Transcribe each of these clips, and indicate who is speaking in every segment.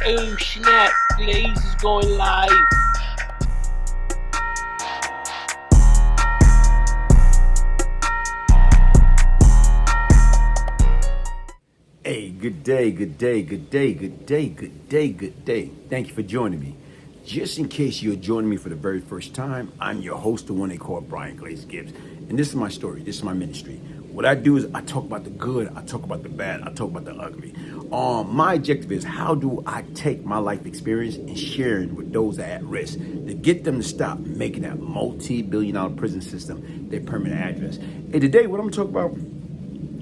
Speaker 1: Oh snap, Glaze is going live.
Speaker 2: Hey, good day, good day, good day, good day, good day, good day. Thank you for joining me. Just in case you're joining me for the very first time, I'm your host, the one they call Brian Glaze Gibbs. And this is my story, this is my ministry. What I do is I talk about the good, I talk about the bad, I talk about the ugly. My objective is how do I take my life experience and share it with those that are at risk to get them to stop making that multi-billion-dollar prison system their permanent address. And today, what I'm talking about,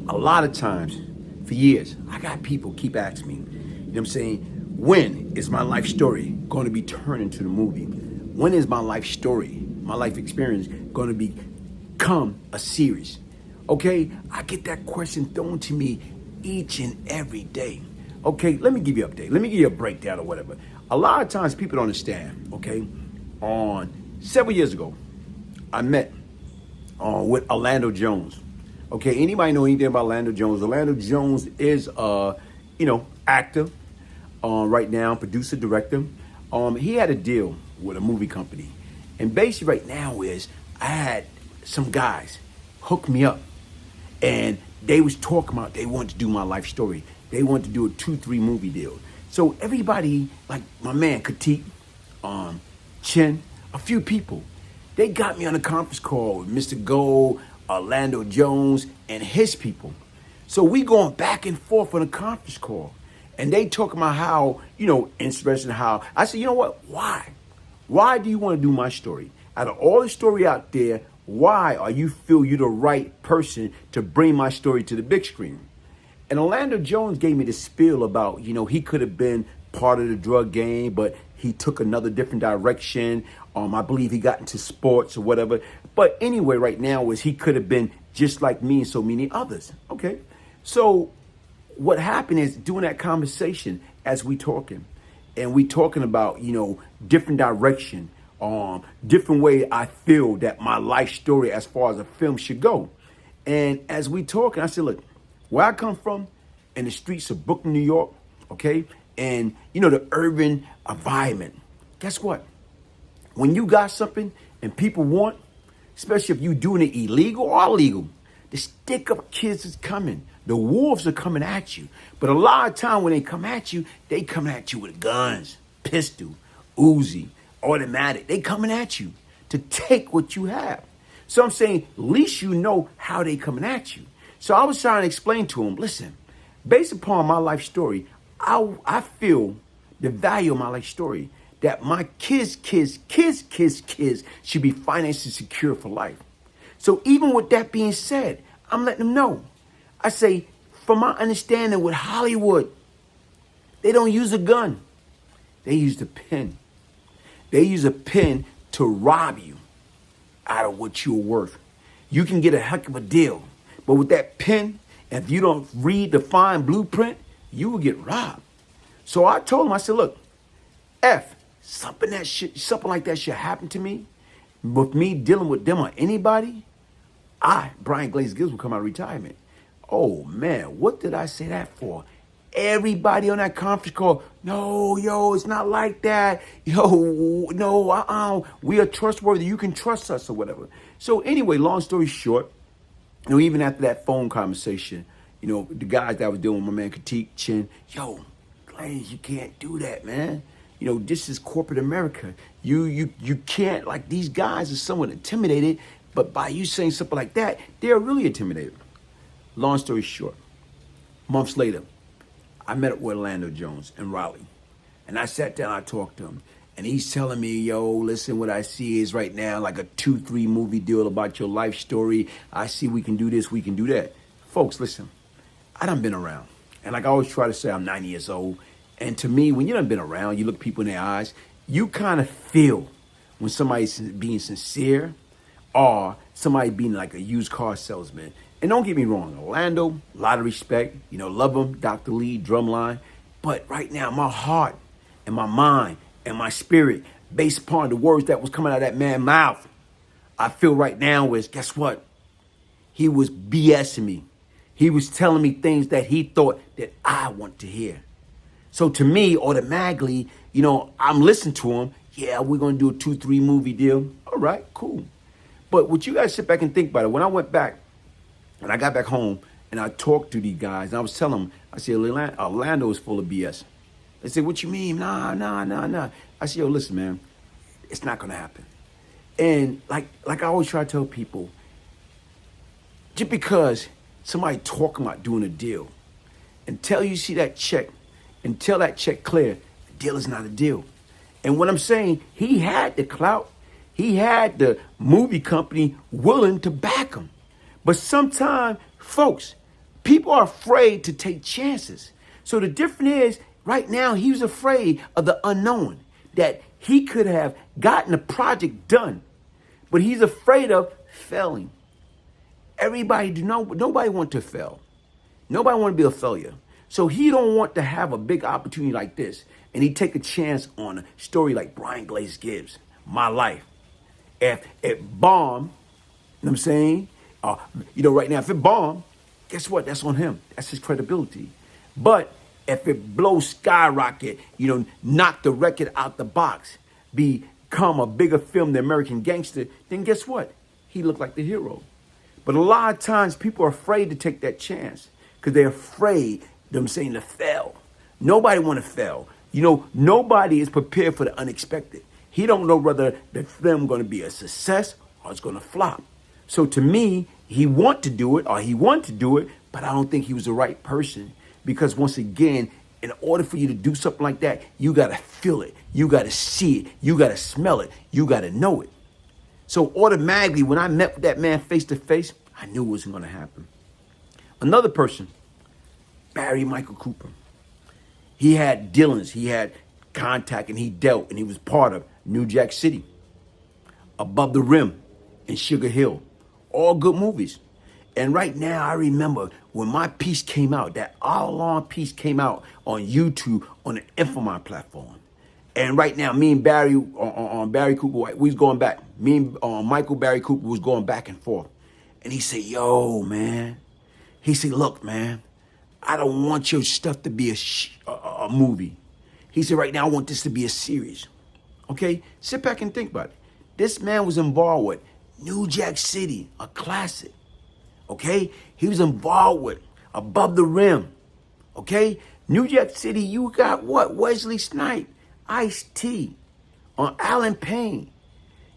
Speaker 2: a lot of times, for years, I got people keep asking me, you know what I'm saying, when is my life story going to be turned into the movie? When is my life story, my life experience going to become a series? Okay, I get that question thrown to me each and every day. Okay, let me give you an update. Let me give you a breakdown or whatever. A lot of times people don't understand, okay? On several years ago, I met with Orlando Jones. Okay, anybody know anything about Orlando Jones? Orlando Jones is actor right now, producer, director. He had a deal with a movie company. And basically right now is I had some guys hook me up and they was talking about they wanted to do my life story. They wanted to do a 2-3 movie deal. So everybody, like my man Katik, Chin, a few people, they got me on a conference call with Mr. Gold, Orlando Jones, and his people. So we going back and forth on a conference call. And they talking about how, interesting how. I said, you know what? Why? Why do you want to do my story? Out of all the story out there, why are you feel you're the right person to bring my story to the big screen? And Orlando Jones gave me the spiel about, he could have been part of the drug game, but he took another different direction. I believe he got into sports or whatever. But anyway, right now is he could have been just like me and so many others. Okay. So what happened is during that conversation, as we talking, and we talking about, different direction, different way I feel that my life story as far as a film should go. And as we talking, I said, look, where I come from in the streets of Brooklyn, New York, okay, and, the urban environment, guess what? When you got something and people want, especially if you doing it illegal or legal, the stick-up kids is coming. The wolves are coming at you. But a lot of time when they come at you with guns, pistol, Uzi, automatic. They coming at you to take what you have. So I'm saying, at least you know how they coming at you. So I was trying to explain to them, listen, based upon my life story, I feel the value of my life story, that my kids should be financially secure for life. So even with that being said, I'm letting them know. I say, from my understanding with Hollywood, they don't use a gun. They use the pen. They use a pen to rob you out of what you're worth. You can get a heck of a deal. But with that pen, if you don't read the fine blueprint, you will get robbed. So I told him, I said, look, something like that should happen to me, with me dealing with them or anybody, Brian Glaze Gibbs, will come out of retirement. Oh man, what did I say that for? Everybody on that conference call, no, it's not like that. We are trustworthy. You can trust us or whatever. So anyway, long story short, even after that phone conversation, the guys that I was dealing with, my man Katik, Chin, Glaze, you can't do that, man. This is corporate America. You can't, like, these guys are somewhat intimidated, but by you saying something like that, they're really intimidated. Long story short, months later, I met up with Orlando Jones in Raleigh. And I sat down, I talked to him. And he's telling me, listen, what I see is right now like a 2-3 movie deal about your life story. I see we can do this, we can do that. Folks, listen, I done been around. And like I always try to say, I'm 90 years old. And to me, when you done been around, you look people in their eyes, you kind of feel when somebody's being sincere or somebody being like a used car salesman. And don't get me wrong, Orlando, a lot of respect, love him, Dr. Lee, Drumline. But right now, my heart and my mind and my spirit, based upon the words that was coming out of that man's mouth, I feel right now is, guess what? He was BSing me. He was telling me things that he thought that I want to hear. So to me, automatically, I'm listening to him. Yeah, we're going to do a 2-3 movie deal. All right, cool. But what you guys sit back and think about it, when I went back and I got back home and I talked to these guys and I was telling them, I said, Orlando is full of BS. They said, what you mean? Nah. I said, yo, listen, man, it's not going to happen. And like I always try to tell people, just because somebody talking about doing a deal, until you see that check, until that check clear, the deal is not a deal. And what I'm saying, he had the clout. He had the movie company willing to back him. But sometimes, folks, people are afraid to take chances. So the difference is, right now, he was afraid of the unknown, that he could have gotten the project done, but he's afraid of failing. Nobody want to fail. Nobody want to be a failure. So he don't want to have a big opportunity like this, and he take a chance on a story like Brian Glaze Gibbs, My Life. If it bomb, you know what I'm saying? Right now, if it bomb, guess what? That's on him. That's his credibility. But if it blows skyrocket, knock the record out the box, become a bigger film than American Gangster, then guess what? He looked like the hero. But a lot of times people are afraid to take that chance because they're afraid, to fail. Nobody want to fail. Nobody is prepared for the unexpected. He don't know whether the film going to be a success or it's going to flop. So to me, he want to do it, but I don't think he was the right person. Because once again, in order for you to do something like that, you got to feel it. You got to see it. You got to smell it. You got to know it. So automatically, when I met with that man face to face, I knew it wasn't going to happen. Another person, Barry Michael Cooper. He had dealings. He had contact, and he dealt, and he was part of New Jack City, Above the Rim, and Sugar Hill. All good movies. And right now, I remember when my piece came out, that hour-long piece came out on YouTube on the Infomon platform. And right now, me and Barry, on Barry Cooper, we was going back. Me and Michael Barry Cooper was going back and forth. And he said, yo, man. He said, look, man, I don't want your stuff to be a movie. He said, right now, I want this to be a series. Okay? Sit back and think about it. This man was involved with New Jack City, a classic. Okay? He was involved with Above the Rim. Okay? New Jack City, you got what? Wesley Snipes, Ice-T, Alan Payne.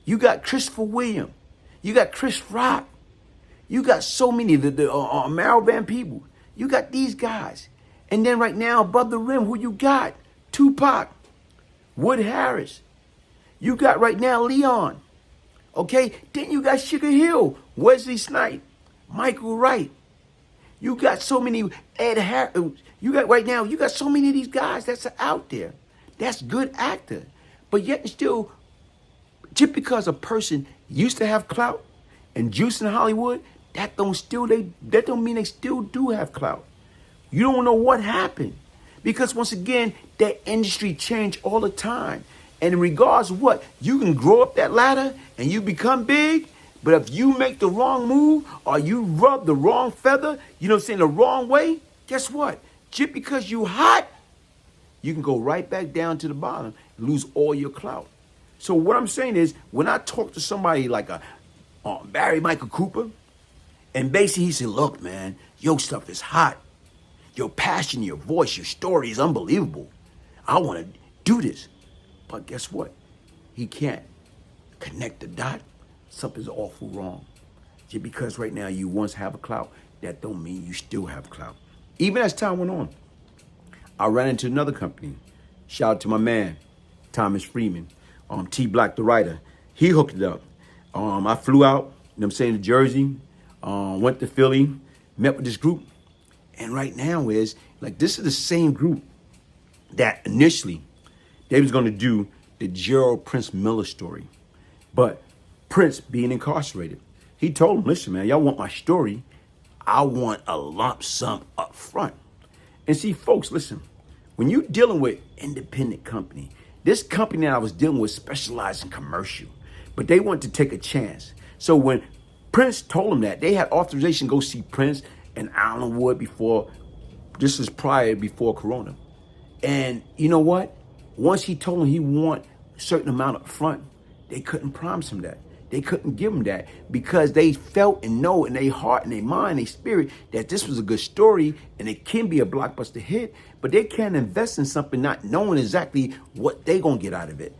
Speaker 2: You got Christopher Williams. You got Chris Rock. You got so many, the Mariband people. You got these guys. And then right now, Above the Rim, who you got? Tupac, Wood Harris. You got right now Leon. Okay? Then you got Sugar Hill, Wesley Snipes, Michael Wright. You got so many, Ed Harris. You got so many of these guys that's out there. That's good actor. But yet still, just because a person used to have clout and juice in Hollywood, that don't mean they still do have clout. You don't know what happened. Because once again, that industry changed all the time. And in regards to what, you can grow up that ladder and you become big, but if you make the wrong move or you rub the wrong feather, the wrong way, guess what? Just because you hot, you can go right back down to the bottom and lose all your clout. So what I'm saying is, when I talk to somebody like a Barry Michael Cooper, and basically he said, look, man, your stuff is hot. Your passion, your voice, your story is unbelievable. I want to do this. But guess what? He can't connect the dot. Something's awful wrong. Just because right now you once have a clout, that don't mean you still have clout. Even as time went on, I ran into another company. Shout out to my man, Thomas Freeman, T Black, the writer. He hooked it up. I flew out, to Jersey, went to Philly, met with this group. And right now is, this is the same group that initially they was going to do the Gerald Prince Miller story. But Prince being incarcerated, he told him, listen, man, y'all want my story. I want a lump sum up front. And see, folks, listen, when you're dealing with independent company, this company that I was dealing with specialized in commercial, but they wanted to take a chance. So when Prince told them that, they had authorization to go see Prince in Allenwood before Corona. And you know what? Once he told him he want a certain amount up front, they couldn't promise him that. They couldn't give him that because they felt and know in their heart and their mind, their spirit, that this was a good story and it can be a blockbuster hit, but they can't invest in something not knowing exactly what they're going to get out of it.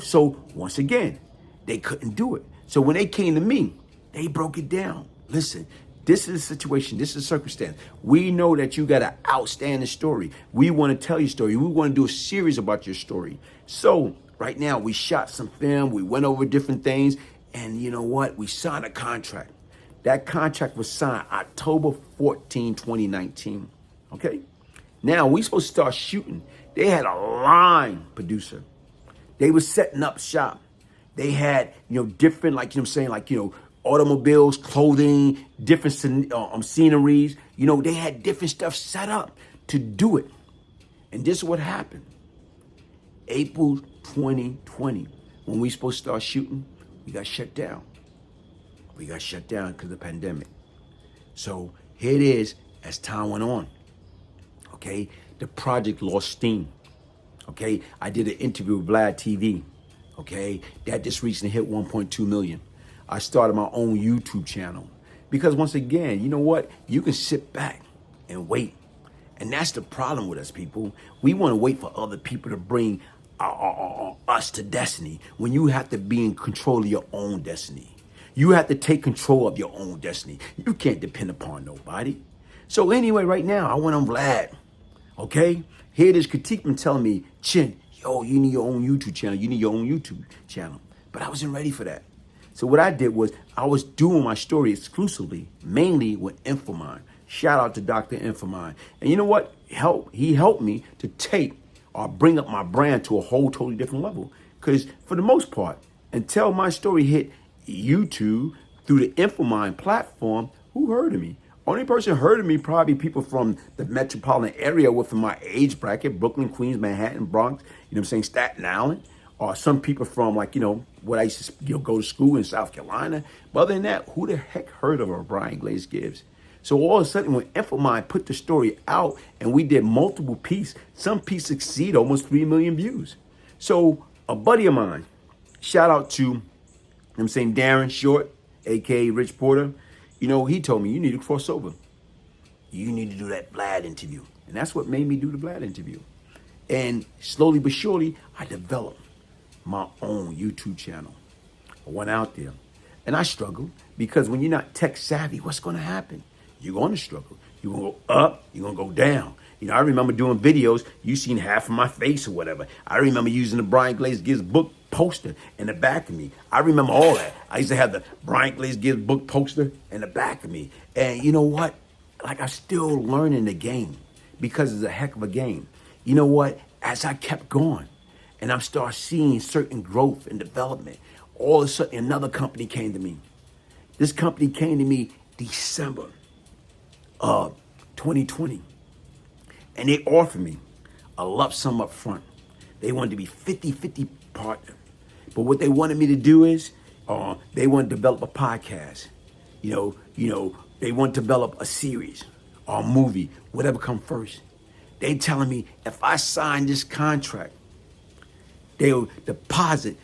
Speaker 2: So once again, they couldn't do it. So when they came to me, they broke it down. Listen, this is a situation. This is a circumstance. We know that you got an outstanding story. We want to tell your story. We want to do a series about your story. So right now we shot some film. We went over different things. And you know what? We signed a contract. That contract was signed October 14, 2019. Okay? Now we supposed to start shooting. They had a line producer. They were setting up shop. They had, different, automobiles, clothing, different sceneries. They had different stuff set up to do it. And this is what happened. April 2020, when we supposed to start shooting, we got shut down. We got shut down because of the pandemic. So here it is as time went on. Okay, the project lost steam. Okay, I did an interview with VladTV. Okay, that just recently hit 1.2 million. I started my own YouTube channel because once again, you know what? You can sit back and wait. And that's the problem with us people. We want to wait for other people to bring us to destiny when you have to be in control of your own destiny. You have to take control of your own destiny. You can't depend upon nobody. So anyway, right now, I went on Vlad. Okay? Here this critique been telling me, Chin, you need your own YouTube channel. You need your own YouTube channel. But I wasn't ready for that. So what I did was I was doing my story exclusively, mainly with Infomine. Shout out to Dr. Infomine. And you know what? He helped me to take or bring up my brand to a whole totally different level. Because for the most part, until my story hit YouTube through the Infomine platform, who heard of me? Only person heard of me probably people from the metropolitan area within my age bracket, Brooklyn, Queens, Manhattan, Bronx, Staten Island, or some people from what I used to go to school in South Carolina. But other than that, who the heck heard of a Brian Glaze Gibbs? So all of a sudden, when Infomine put the story out and we did multiple pieces, some piece exceed almost 3 million views. So a buddy of mine, shout out to, Darren Short, aka Rich Porter, he told me, you need to cross over. You need to do that Vlad interview. And that's what made me do the Vlad interview. And slowly but surely, I developed my own YouTube channel. I went out there and I struggled because when you're not tech savvy, what's going to happen? You're going to struggle. You're going to go up. You're going to go down. I remember doing videos. You seen half of my face or whatever. I remember using the Brian Glaze Gibbs book poster in the back of me. I remember all that. I used to have the Brian Glaze Gibbs book poster in the back of me. And you know what? I'm still learning the game because it's a heck of a game. You know what? As I kept going and I'm start seeing certain growth and development, all of a sudden another company came to me. This company came to me December of 2020. And they offered me a lump sum up front. They wanted to be 50-50 partner. But what they wanted me to do is they wanted to develop a podcast. They want to develop a series or a movie, whatever come first. They telling me if I sign this contract, they'll deposit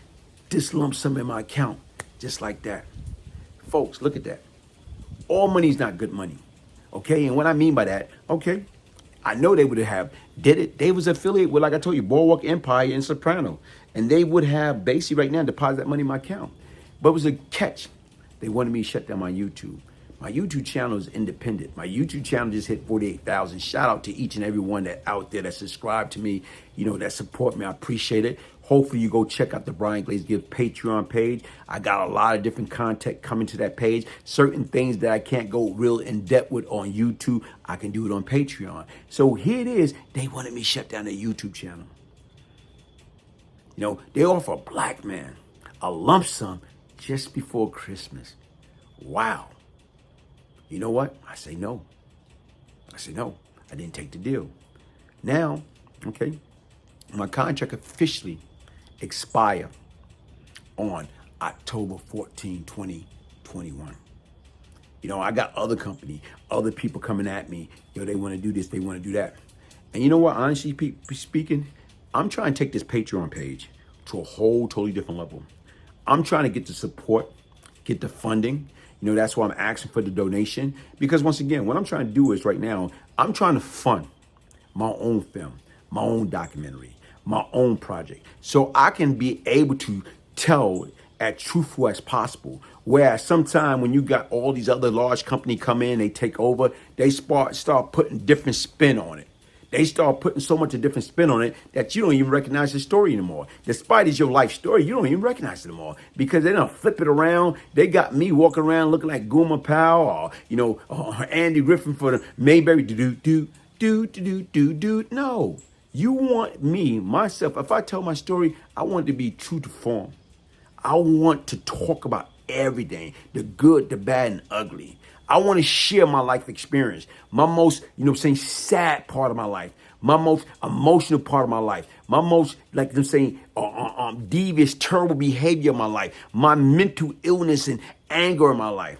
Speaker 2: this lump sum in my account just like that. Folks, look at that. All money's not good money. Okay, and what I mean by that, okay, I know they would have did it. They was affiliated with, like I told you, Boardwalk Empire and Soprano. And they would have basically right now deposit that money in my account. But it was a catch. They wanted me to shut down my YouTube. My YouTube channel is independent. My YouTube channel just hit 48,000. Shout out to each and every one that out there that subscribe to me, that support me. I appreciate it. Hopefully you go check out the Brian Glaze Gibbs Patreon page. I got a lot of different content coming to that page. Certain things that I can't go real in depth with on YouTube, I can do it on Patreon. So here it is. They wanted me to shut down their YouTube channel. They offer a black man a lump sum just before Christmas. Wow. You know what? I say no. I didn't take the deal. Now, okay, my contract officially expire on October 14, 2021. I got other company, other people coming at me. They want to do this, they want to do that. And you know what, honestly speaking, I'm trying to take this Patreon page to a whole totally different level. I'm trying to get the support, get the funding. That's why I'm asking for the donation. Because once again, what I'm trying to do is right now, I'm trying to fund my own film, my own documentary, my own project. So I can be able to tell as truthful as possible. Whereas sometime when you got all these other large companies come in, they take over, they start putting different spin on it. They start putting so much a different spin on it that you don't even recognize the story anymore. Despite it's your life story, you don't even recognize it anymore because they don't flip it around. They got me walking around looking like Gooma Powell or Andy Griffin for the Mayberry. No, you want me, myself. If I tell my story, I want it to be true to form. I want to talk about everything, the good, the bad, and ugly. I want to share my life experience, my most, sad part of my life, my most emotional part of my life, my most, devious, terrible behavior of my life, my mental illness and anger in my life.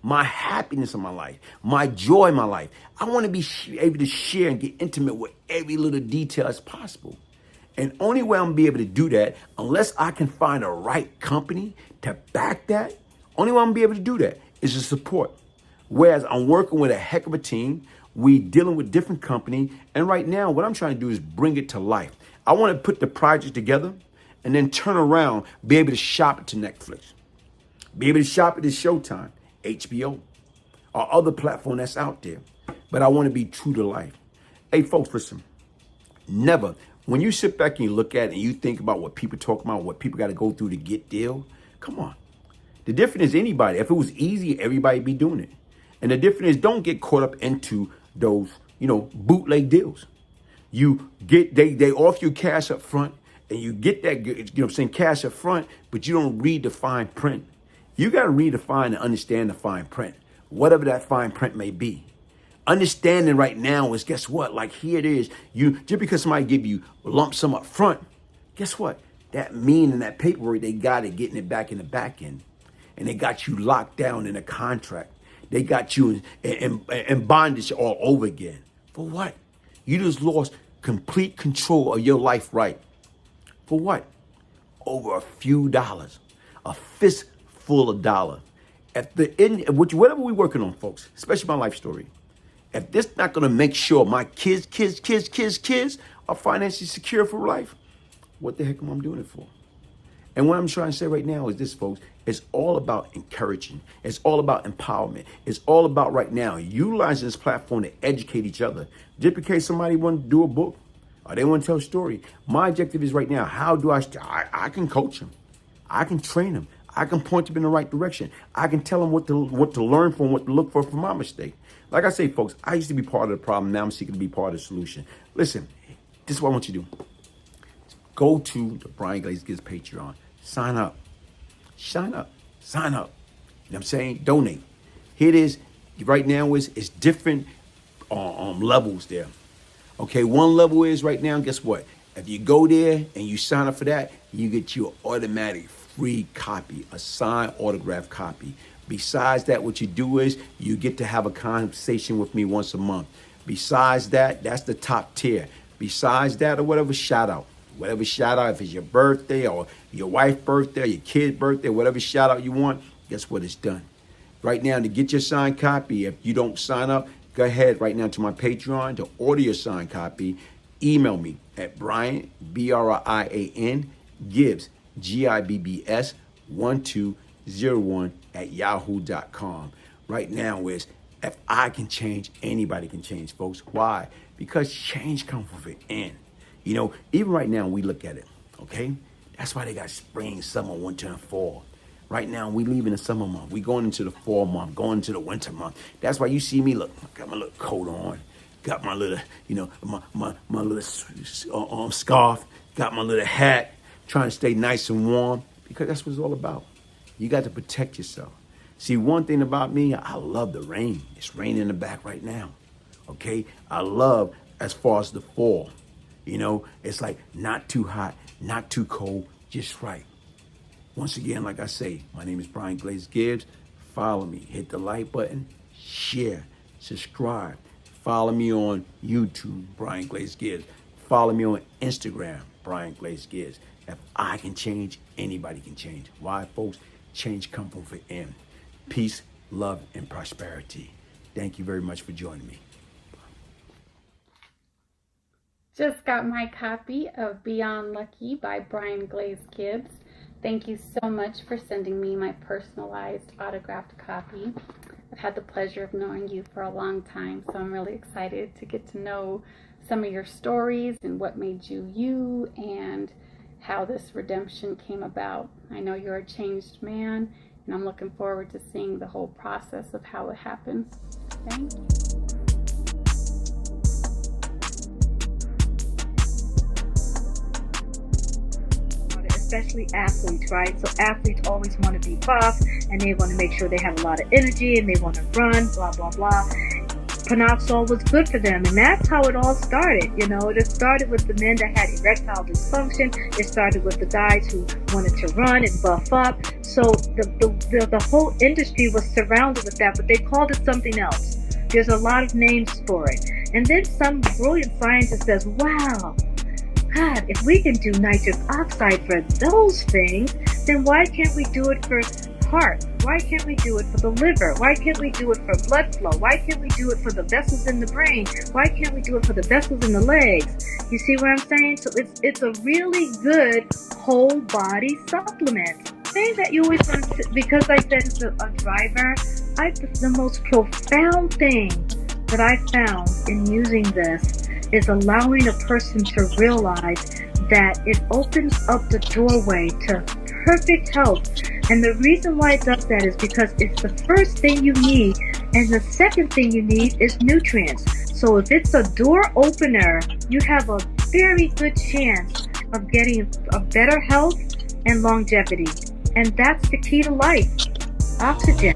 Speaker 2: My happiness in my life, my joy in my life. I want to be able to share and get intimate with every little detail as possible. And only way I'm gonna be able to do that, unless I can find a right company to back that, only way I'm gonna be able to do that is the support. Whereas I'm working with a heck of a team, we dealing with different company, and right now what I'm trying to do is bring it to life. I want to put the project together and then turn around, be able to shop it to Netflix, be able to shop it to Showtime, HBO, or other platform that's out there. But I want to be true to life. Hey folks, listen, never. When you sit back and you look at it and you think about what people talk about, what people got to go through to get deal, come on. The difference is anybody. If it was easy, everybody be doing it. And the difference is don't get caught up into those, bootleg deals. You get, they offer you cash up front and you get that, cash up front, but you don't read the fine print. You got to read the fine and understand the fine print, whatever that fine print may be. Understanding right now is, guess what? Like here it is. Just because somebody give you a lump sum up front, guess what? That meaning that paperwork, they got it getting it back in the back end. And they got you locked down in a contract. They got you in bondage all over again. For what? You just lost complete control of your life, right? For what? Over a few dollars, a fistful of dollar. Whatever we're working on, folks, especially my life story, if this not gonna make sure my kids are financially secure for life, what the heck am I doing it for? And what I'm trying to say right now is this, folks. It's all about encouraging. It's all about empowerment. It's all about right now utilizing this platform to educate each other. Just because somebody want to do a book or they want to tell a story, my objective is right now, how do I can coach them. I can train them. I can point them in the right direction. I can tell them what to learn from, what to look for my mistake. Like I say, folks, I used to be part of the problem. Now I'm seeking to be part of the solution. Listen, this is what I want you to do. Go to the Brian Glaze Gibbs Patreon. Sign up. Sign up. You know what I'm saying? Donate. Here it is. Right now it's different levels there. Okay, one level is right now, guess what? If you go there and you sign up for that, you get your automatic free copy, a signed autographed copy. Besides that, what you do is you get to have a conversation with me once a month. Besides that, that's the top tier. Besides that, or whatever shout out, if it's your birthday or your wife's birthday or your kid's birthday, whatever shout out you want, guess what? It's done. Right now, to get your signed copy, if you don't sign up, go ahead right now to my Patreon to order your signed copy. Email me at Brian, Brian, Gibbs, Gibbs, 1201 at yahoo.com. Right now is, if I can change, anybody can change, folks. Why? Because change comes from within. Even right now, we look at it, okay? That's why they got spring, summer, winter, and fall. Right now, we leaving the summer month. We going into the fall month, going into the winter month. That's why you see me, look, I got my little coat on, got my little, my little scarf, got my little hat, trying to stay nice and warm, because that's what it's all about. You got to protect yourself. See, one thing about me, I love the rain. It's raining in the back right now, okay? I love as far as the fall. It's like not too hot, not too cold, just right. Once again, like I say, my name is Brian Glaze Gibbs. Follow me, hit the like button, share, subscribe, Follow me on YouTube, Brian Glaze Gibbs. Follow me on Instagram, Brian Glaze Gibbs. If I can change, anybody can change. Why, folks? Change comes from within. Peace, love, and prosperity. Thank you very much for joining me.
Speaker 3: Just got my copy of Beyond Lucky by Brian Glaze Gibbs. Thank you so much for sending me my personalized autographed copy. I've had the pleasure of knowing you for a long time, so I'm really excited to get to know some of your stories and what made you you and how this redemption came about. I know you're a changed man, and I'm looking forward to seeing the whole process of how it happened. Thank you.
Speaker 4: Especially athletes, right? So athletes always want to be buff, and they want to make sure they have a lot of energy, and they want to run, blah, blah, blah. Panoxol was good for them, and that's how it all started. You know, it started with the men that had erectile dysfunction. It started with the guys who wanted to run and buff up. So the whole industry was surrounded with that, but they called it something else. There's a lot of names for it. And then some brilliant scientist says, wow, God, if we can do nitric oxide for those things, then why can't we do it for heart? Why can't we do it for the liver? Why can't we do it for blood flow? Why can't we do it for the vessels in the brain? Why can't we do it for the vessels in the legs? You see what I'm saying? So it's a really good whole body supplement. Saying that you always want to, because I said it's a driver, the most profound thing that I found in using this is allowing a person to realize that it opens up the doorway to perfect health. And the reason why it does that is because it's the first thing you need, and the second thing you need is nutrients. So if it's a door opener, you have a very good chance of getting a better health and longevity. And that's the key to life. Oxygen.